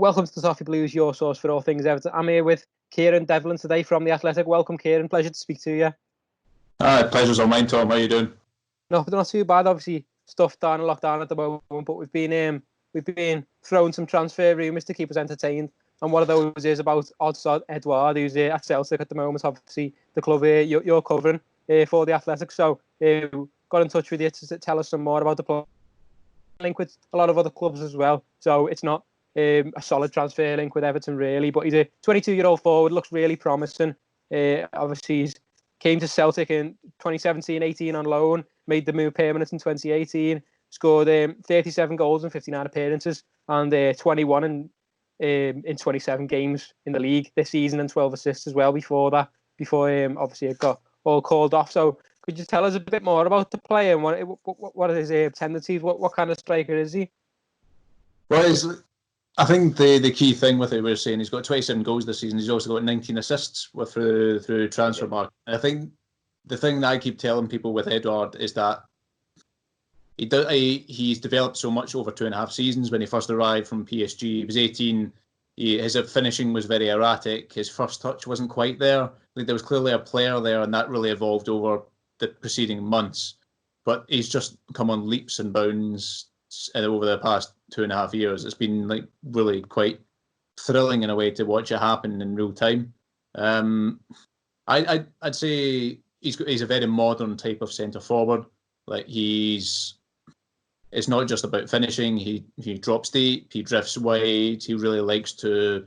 Welcome to the Toffee Blues, your source for all things Everton. I'm here with Kieran Devlin today from The Athletic. Welcome, Kieran. Pleasure to speak to you. Pleasure's all mine, Tom. How are you doing? No, not too bad. Obviously, stuff down and locked down at the moment, but we've been throwing some transfer rumours to keep us entertained. And one of those is about Odsonne Edouard, who's at Celtic at the moment. Obviously, the club you're covering for The Athletic. So got in touch with you to tell us some more about the play. Link with a lot of other clubs as well. So it's not a solid transfer link with Everton, really. But he's a 22-year-old forward, looks really promising. Obviously, he's came to Celtic in 2017-18 on loan, made the move permanent in 2018, scored 37 goals in 59 appearances, and 21 in 27 games in the league this season, and 12 assists as well before obviously it got all called off. So could you tell us a bit more about the player and what are his tendencies? What kind of striker is he? Well, I think the key thing with it, we're saying he's got 27 goals this season. He's also got 19 assists through transfer market. I think the thing that I keep telling people with Edouard is that he's developed so much over 2.5 seasons. When he first arrived from PSG, he was 18. His finishing was very erratic. His first touch wasn't quite there. Like, there was clearly a player there, and that really evolved over the preceding months. But he's just come on leaps and bounds over the past 2.5 years. It's been like really quite thrilling in a way to watch it happen in real time. I'd say he's a very modern type of centre forward. Like, it's not just about finishing. He drops deep, he drifts wide. He really likes to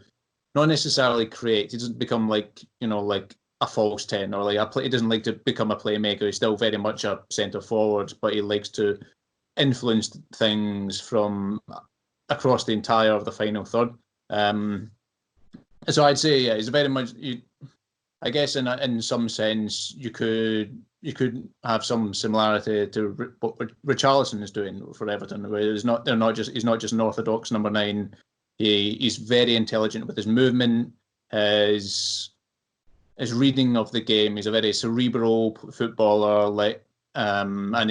not necessarily create. He doesn't become like a false 10 or he doesn't like to become a playmaker. He's still very much a centre forward, but he likes to influence things from across the entire of the final third. So I'd say, yeah, he's very much. I guess in some sense you could have some similarity to what Richarlison is doing for Everton, where he's not just an orthodox number 9. He's very intelligent with his movement, his reading of the game. He's a very cerebral footballer, and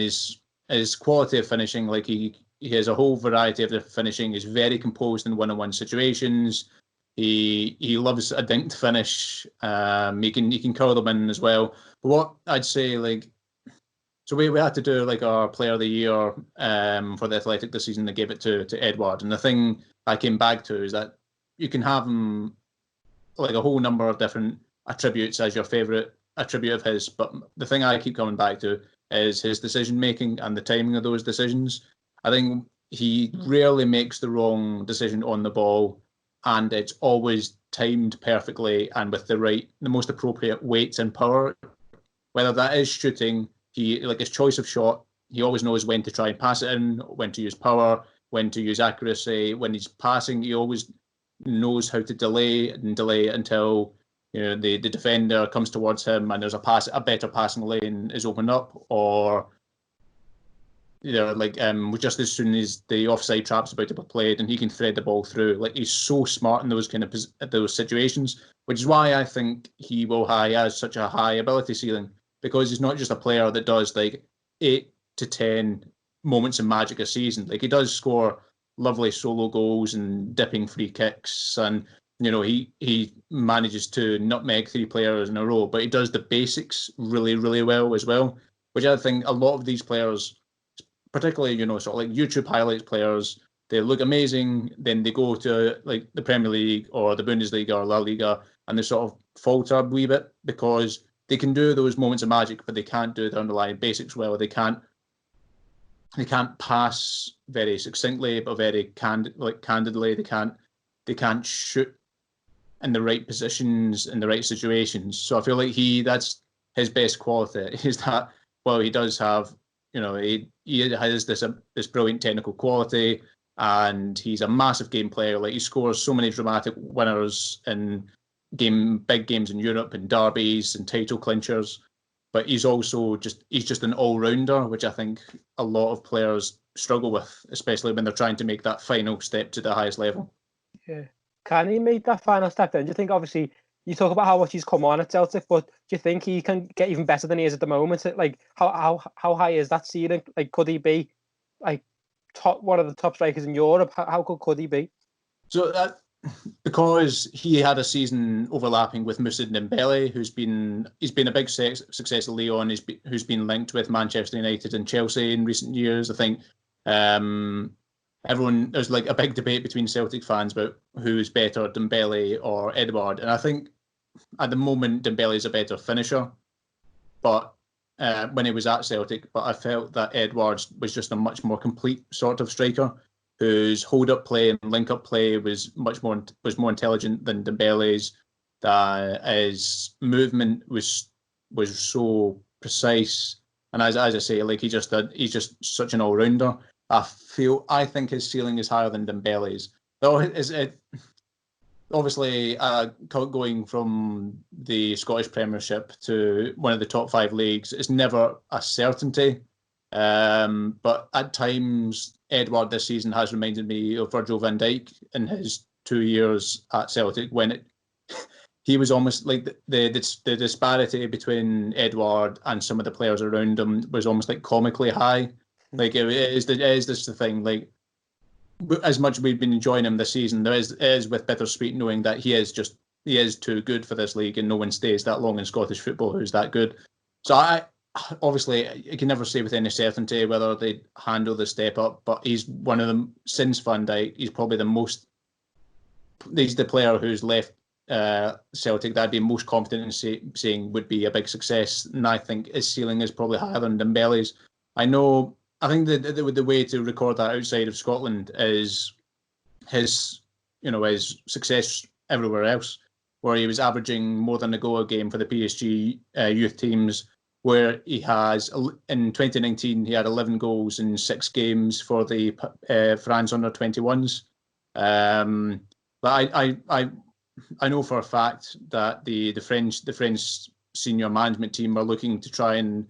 his quality of finishing, like he has a whole variety of the finishing. He's very composed in one-on-one situations. He loves a dinked finish. He can curl them in as well. But what I'd say, so we had to do our player of the year for the Athletic this season. They gave it to Edouard, and the thing I came back to is that you can have him a whole number of different attributes as your favourite attribute of his, but the thing I keep coming back to is his decision making and the timing of those decisions. I think he rarely makes the wrong decision on the ball, and it's always timed perfectly and with the most appropriate weight and power. Whether that is shooting, his choice of shot, he always knows when to try and pass it in, when to use power, when to use accuracy. When he's passing, he always knows how to delay until the defender comes towards him and there's a better passing lane is opened up, or just as soon as the offside trap's about to be played and he can thread the ball through. He's so smart in those those situations, which is why I think he has such a high ability ceiling, because he's not just a player that does 8 to 10 moments of magic a season. He does score lovely solo goals and dipping free kicks, and he manages to nutmeg 3 players in a row, but he does the basics really, really well as well, which I think a lot of these players, particularly, YouTube highlights players, they look amazing, then they go to the Premier League or the Bundesliga or La Liga, and they sort of falter a wee bit because they can do those moments of magic, but they can't do the underlying basics well. They can't pass very succinctly, but very candidly. They can't shoot in the right positions, in the right situations. So I feel like that's his best quality, is that, well, he does have, he has this brilliant technical quality, and he's a massive game player. He scores so many dramatic winners in big games in Europe and derbies and title clinchers. But he's also just an all-rounder, which I think a lot of players struggle with, especially when they're trying to make that final step to the highest level. Yeah. Can he make that final step then? Do you think, obviously, you talk about how much he's come on at Celtic, but do you think he can get even better than he is at the moment? How high is that ceiling? Could he be one of the top strikers in Europe? How good could he be? So because he had a season overlapping with Moussa Dembele, he's been a big success at Lyon, who's been linked with Manchester United and Chelsea in recent years. I think there's like a big debate between Celtic fans about who's better, Dembele or Edouard, and I think at the moment Dembele is a better finisher, but when he was at Celtic, but I felt that Edouard was just a much more complete sort of striker, whose hold-up play and link-up play was more intelligent than Dembele's. His movement was so precise, and as I say, like he's just such an all-rounder. I think his ceiling is higher than Dembele's. Though obviously going from the Scottish Premiership to one of the top 5 leagues is never a certainty. But at times, Edouard this season has reminded me of Virgil van Dijk in his 2 years at Celtic, when he was almost like the disparity between Edouard and some of the players around him was almost like comically high. Like it is this the thing. Like as much as we've been enjoying him this season, it is with bittersweet knowing that he is too good for this league, and no one stays that long in Scottish football who's that good. So obviously, you can never say with any certainty whether they handle the step up, but he's one of them since Van Dijk. He's probably he's the player who's left Celtic that I'd be most confident in saying would be a big success, and I think his ceiling is probably higher than Dembele's. I think the way to record that outside of Scotland is his success everywhere else, where he was averaging more than a goal a game for the PSG youth teams, where he has, in 2019, he had 11 goals in 6 games for the France under-21s. But I know for a fact that the French senior management team are looking to try and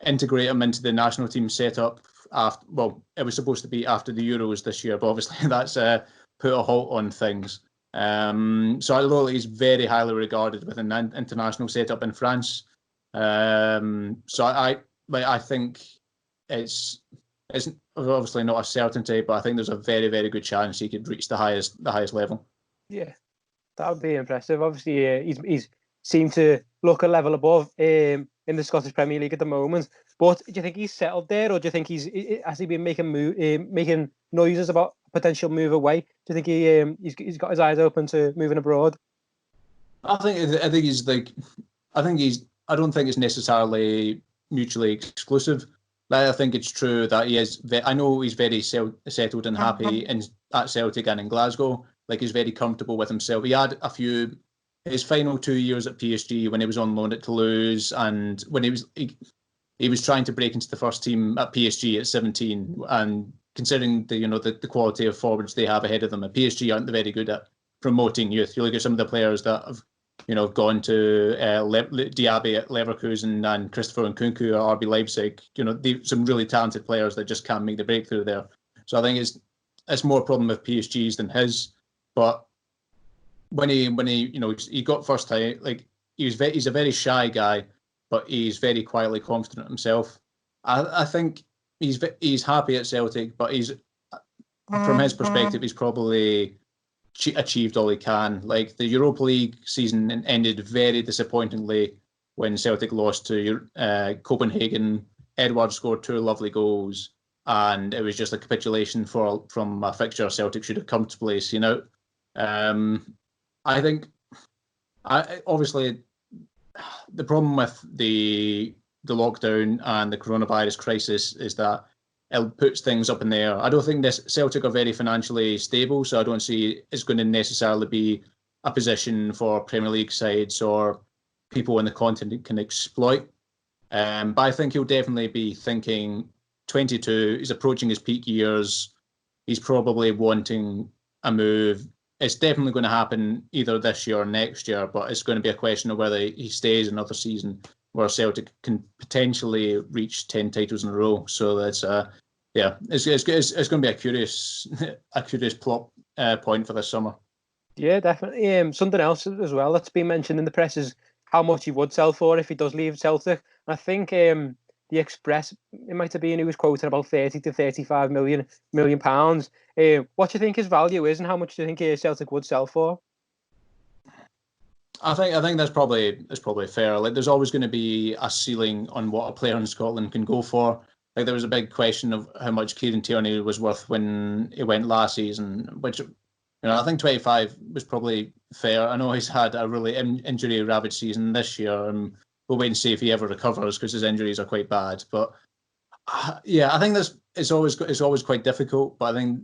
integrate him into the national team setup. It was supposed to be after the Euros this year, but obviously that's put a halt on things. So although he's very highly regarded within an international setup in France, so I think it's obviously not a certainty, but I think there's a very, very good chance he could reach the highest level. Yeah, that would be impressive. Obviously, he's seemed to look a level above in the Scottish Premier League at the moment. But do you think he's settled there, or do you think has he been making noises about a potential move away? Do you think he's got his eyes open to moving abroad? I don't think it's necessarily mutually exclusive. I think it's true that he is. I know he's very settled and happy at Celtic and in Glasgow. Like he's very comfortable with himself. He had his final 2 years at PSG when he was on loan at Toulouse, and when he was trying to break into the first team at PSG at 17, and considering the quality of forwards they have ahead of them, at PSG aren't very good at promoting youth. You look at some of the players that have gone to Diaby at Leverkusen and Christopher Nkunku at RB Leipzig. Some really talented players that just can't make the breakthrough there. So I think it's more a problem with PSG's than his. But when he got first time, like he's a very shy guy, but he's very quietly confident himself. I think he's happy at Celtic, but from his perspective, he's probably achieved all he can. Like the Europa League season ended very disappointingly when Celtic lost to Copenhagen. Edouard scored 2 lovely goals, and it was just a capitulation from a fixture Celtic should have comfortably seen out. I think, obviously, the problem with the lockdown and the coronavirus crisis is that it puts things up in the air. I don't think Celtic are very financially stable, so I don't see it's going to necessarily be a position for Premier League sides or people in the continent can exploit. But I think he'll definitely be thinking 22, he's approaching his peak years, he's probably wanting a move. It's definitely going to happen either this year or next year, but it's going to be a question of whether he stays another season where Celtic can potentially reach 10 titles in a row. So that's it's going to be a curious plot point for this summer. Yeah, definitely. Something else as well that's been mentioned in the press is how much he would sell for if he does leave Celtic. And I think the Express, it might have been, he was quoting about 30 to 35 million pounds. What do you think his value is, and how much do you think Celtic would sell for? I think that's probably fair. Like, there's always going to be a ceiling on what a player in Scotland can go for. Like, there was a big question of how much Kieran Devlin was worth when he went last season, which, I think 25 was probably fair. I know he's had a really injury-ravaged season this year, and we'll wait and see if he ever recovers because his injuries are quite bad. But yeah, I think it's always quite difficult. But I think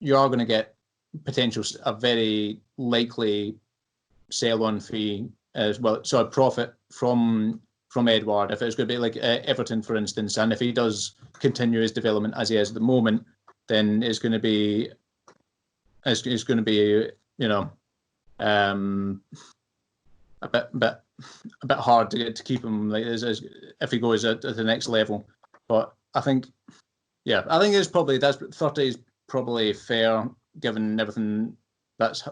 you are going to get a very likely sell-on fee as well, so a profit from Edouard. If it's going to be like Everton, for instance, and if he does continue his development as he is at the moment, then it's going to be a bit hard to keep him, like, as if he goes at the next level. But I think it's probably, that's 30 is probably fair given everything that's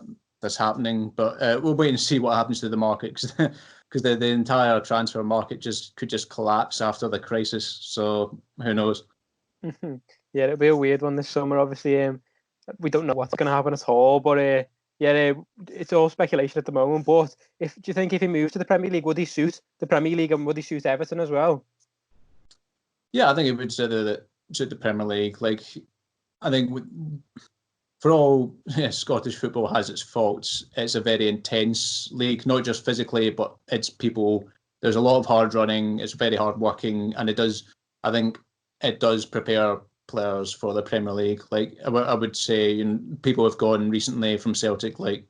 happening. But we'll wait and see what happens to the market, because the entire transfer market could just collapse after the crisis. So who knows? Yeah, it'll be a weird one this summer. Obviously, we don't know what's going to happen at all. But it's all speculation at the moment. But do you think if he moves to the Premier League, would he suit the Premier League, and would he suit Everton as well? Yeah, I think it would suit the Premier League. Like, I think for all Scottish football has its faults, it's a very intense league, not just physically, but it's people. There's a lot of hard running. It's very hard working, and I think it does prepare players for the Premier League. Like, I would say, people have gone recently from Celtic, like,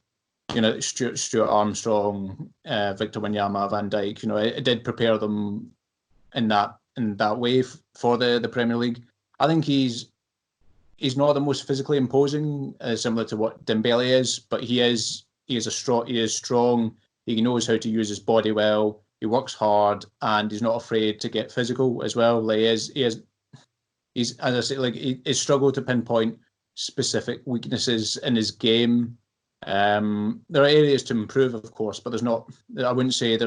Stuart Armstrong, Victor Wanyama, Van Dijk. It did prepare them in that way for the Premier League. I think he's not the most physically imposing, similar to what Dembele is, but he is strong. He knows how to use his body well. He works hard, and he's not afraid to get physical as well. Like, he's, as I say, like, he's struggled to pinpoint specific weaknesses in his game. There are areas to improve, of course, but I wouldn't say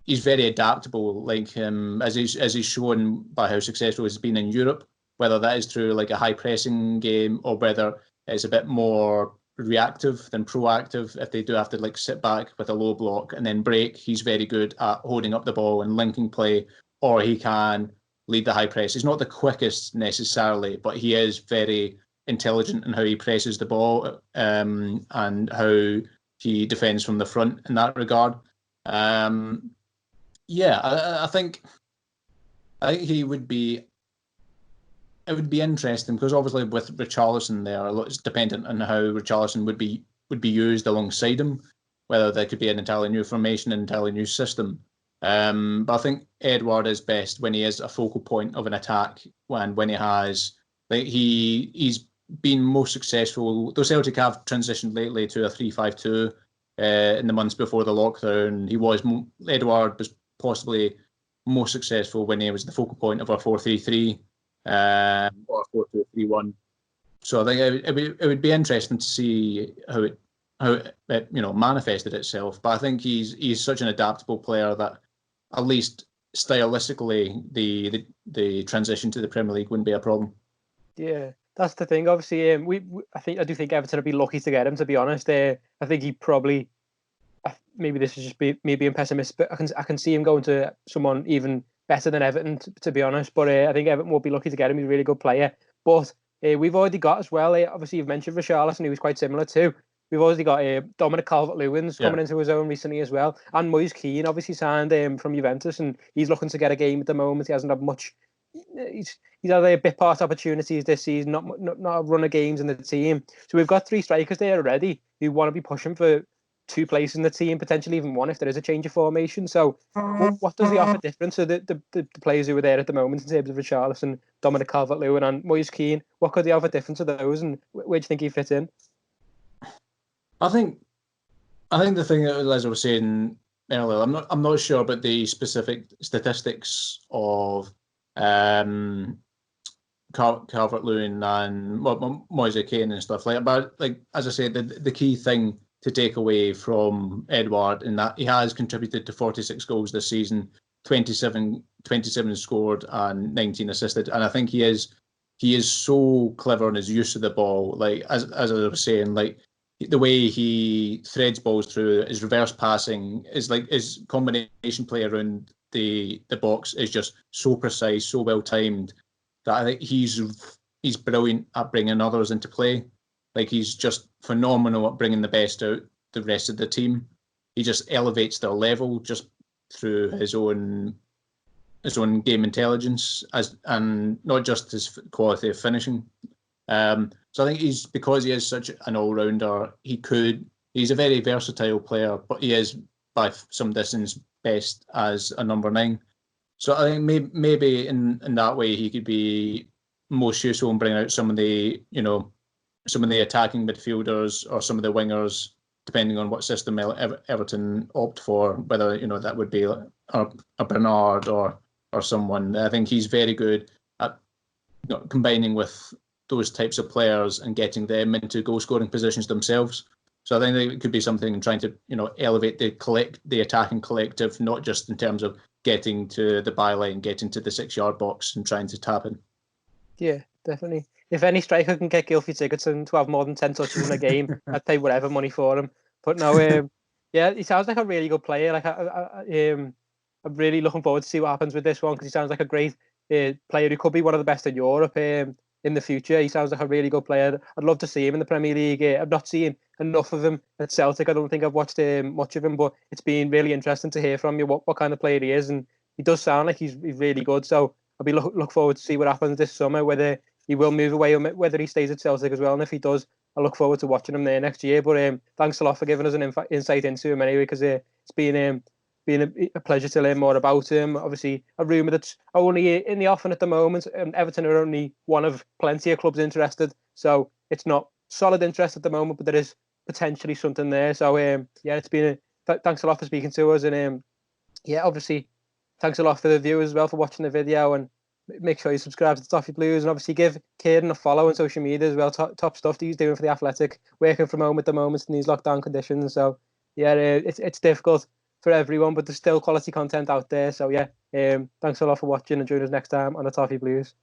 he's very adaptable, like, as he's shown by how successful he's been in Europe, whether that is through like a high pressing game or whether it's a bit more reactive than proactive. If they do have to, like, sit back with a low block and then break, he's very good at holding up the ball and linking play, or he can lead the high press. He's not the quickest necessarily, but he is very intelligent in how he presses the ball, and how he defends from the front in that regard. I think he would be. It would be interesting because obviously with Richarlison there, it's dependent on how Richarlison would be used alongside him, whether there could be an entirely new formation, an entirely new system. But I think Edouard is best when he is a focal point of an attack, when he has, like, he's been most successful. Though Celtic have transitioned lately to a 3-5-2 in the months before the lockdown, Edouard was possibly most successful when he was the focal point of a 4-3-3. Or 4-2-3-1. So I think it would be interesting to see how it manifested itself. But I think he's such an adaptable player that at least stylistically the transition to the Premier League wouldn't be a problem. Yeah, that's the thing. Obviously, I do think Everton would be lucky to get him. To be honest, I think he probably, maybe this is just me being pessimistic, but I can see him going to someone even better than Everton, to be honest. But I think Everton will be lucky to get him. He's a really good player. But we've already got as well, obviously you've mentioned Richarlison, who was quite similar too. We've already got Dominic Calvert-Lewin's coming into his own recently as well. And Moise Kean obviously signed from Juventus, and he's looking to get a game at the moment. He hasn't had much. He's had a bit part opportunities this season, not a run of games in the team. So we've got 3 strikers there already who want to be pushing for 2 places in the team, potentially even 1 if there is a change of formation. So what does the offer difference to the players who are there at the moment in terms of Richarlison, Dominic Calvert-Lewin and Moise Kean? What could the offer difference to those, and where do you think he fits in? I think the thing that, as I was saying earlier, I'm not sure about the specific statistics of Calvert-Lewin and Moise Kean and stuff like that. But, like, as I said, the key thing to take away from Edouard in that he has contributed to 46 goals this season, 27 scored and 19 assisted, and I think he is so clever in his use of the ball. Like as I was saying, like the way he threads balls through, his reverse passing, his combination play around the box is just so precise, so well timed that I think he's brilliant at bringing others into play. Like he's just phenomenal at bringing the best out the rest of the team. He just elevates their level just through his own game intelligence and not just his quality of finishing. So I think because he is such an all-rounder, he's a very versatile player, but he is by some distance best as a number 9. So I think maybe in that way he could be most useful in bringing out some of the attacking midfielders or some of the wingers, depending on what system Everton opt for, whether that would be a Bernard or someone. I think he's very good at combining with those types of players and getting them into goal scoring positions themselves. So I think it could be something in trying to elevate the attacking collective, not just in terms of getting to the byline, getting to the 6-yard box and trying to tap in. Yeah, definitely. If any striker can get Gylfi Sigurdsson to have more than 10 touches in a game, I'd pay whatever money for him. But no, yeah, he sounds like a really good player. Like I'm really looking forward to see what happens with this one, because he sounds like a great player who could be one of the best in Europe in the future. He sounds like a really good player. I'd love to see him in the Premier League. I've not seen enough of him at Celtic. I don't think I've watched much of him, but it's been really interesting to hear from you what kind of player he is, and he does sound like he's really good. So I'll be look forward to see what happens this summer, whether he will move away or whether he stays at Celtic as well. And if he does, I look forward to watching him there next year. But thanks a lot for giving us an insight into him anyway, because it's been a pleasure to learn more about him. Obviously, a rumour that's only in the offing at the moment. Everton are only one of plenty of clubs interested, so it's not solid interest at the moment, but there is potentially something there. So it's been thanks a lot for speaking to us, and obviously thanks a lot for the viewers as well for watching the video, and make sure you subscribe to the Toffee Blues, and obviously give Kieran a follow on social media as well. Top stuff that he's doing for the Athletic, working from home at the moment in these lockdown conditions. So it's difficult for everyone, but there's still quality content out there. So thanks a lot for watching, and join us next time on the Toffee Blues.